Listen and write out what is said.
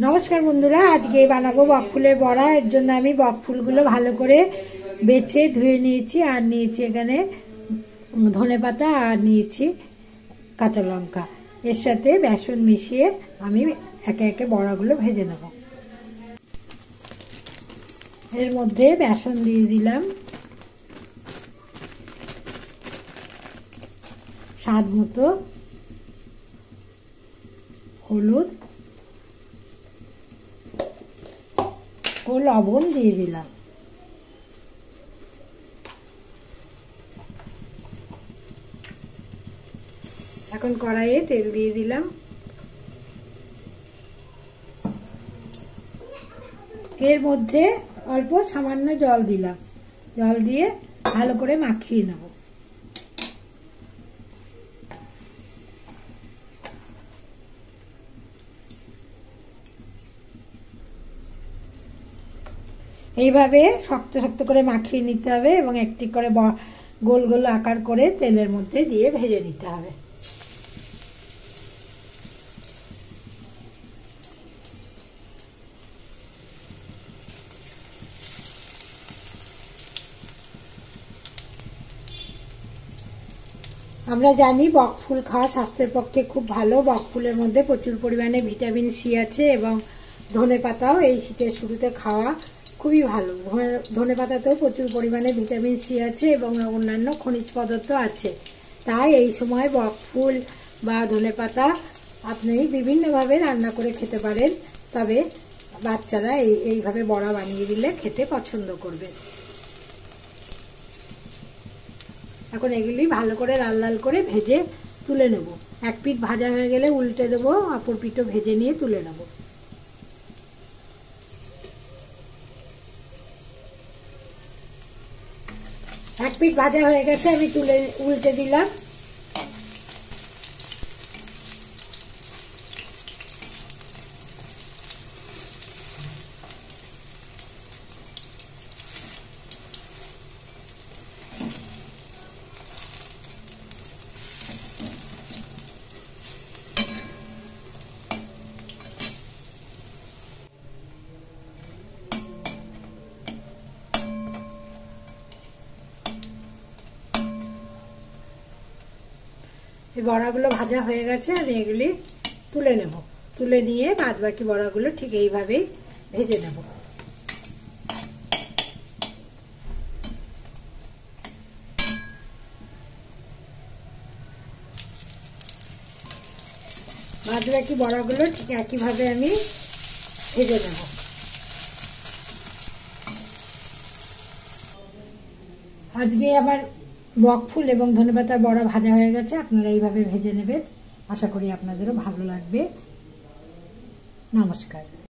नमस्कार बंधुरा आज के बानाबो बकफुलेर बड़ा। एर जोन्नो आमी बकफुलगुलो भालो करे बेचे धुए निয়েছি और निয়েছি एखाने धनेपाता और निয়েছি काँचा लंका। एर साथे बेसन मिशिए आमी एके एके बड़ागुलो भेजे नेब। एर मध्य बेसन दिए दिलाम, स्वाद मतो हलुद ও লবণ দিয়ে দিলাম। এখন কড়াইয়ে তেল দিয়ে দিলাম। এর মধ্যে অল্প সামান্য জল দিলাম। জল দিয়ে ভালো করে মাখিয়ে নেব। এইভাবে শক্ত শক্ত করে মাখিয়ে নিতে হবে এবং একটি করে গোল গোল আকার করে তেলের মধ্যে দিয়ে ভেজে নিতে হবে। আমরা জানি বকফুল খাওয়া স্বাস্থ্যের পক্ষে খুব ভালো। বকফুলের মধ্যে প্রচুর পরিমাণে ভিটামিন সি আছে এবং ধনেপাতাও এই শীতের শুরুতে খাওয়া খুবই ভালো। ধনেপাতাতেও প্রচুর পরিমাণে ভিটামিন সি আছে এবং অন্যান্য খনিজ পদার্থ আছে। তাই এই সময় বকফুল বা ধনেপাতা আপনি বিভিন্নভাবে রান্না করে খেতে পারেন। তবে বাচ্চারা এইভাবে বড়া বানিয়ে দিলে খেতে পছন্দ করবে। এখন এগুলি ভালো করে লাল লাল করে ভেজে তুলে নেব। এক পিঠ ভাজা হয়ে গেলে উল্টে দেবো, অপর পিঠও ভেজে নিয়ে তুলে নেব। এক পিঠ ভাজা হয়ে গেছে, আমি তুলে উল্টে দিলাম। এই বড়াগুলো ভাজা হয়ে গেছে, আমি এগুলি তুলে নেব। তুলে নিয়ে বাদ বাকি বড়াগুলো ঠিক এইভাবেই ভেজে নেব। বাদ বাকি বড়াগুলো ঠিক একইভাবে আমি ভেজে নেব। আজকে আমার বকফুল এবং ধনেপাতার বড়া ভাজা হয়ে গেছে। আপনারা এইভাবে ভেজে নেবেন। আশা করি আপনাদেরও ভালো লাগবে। নমস্কার।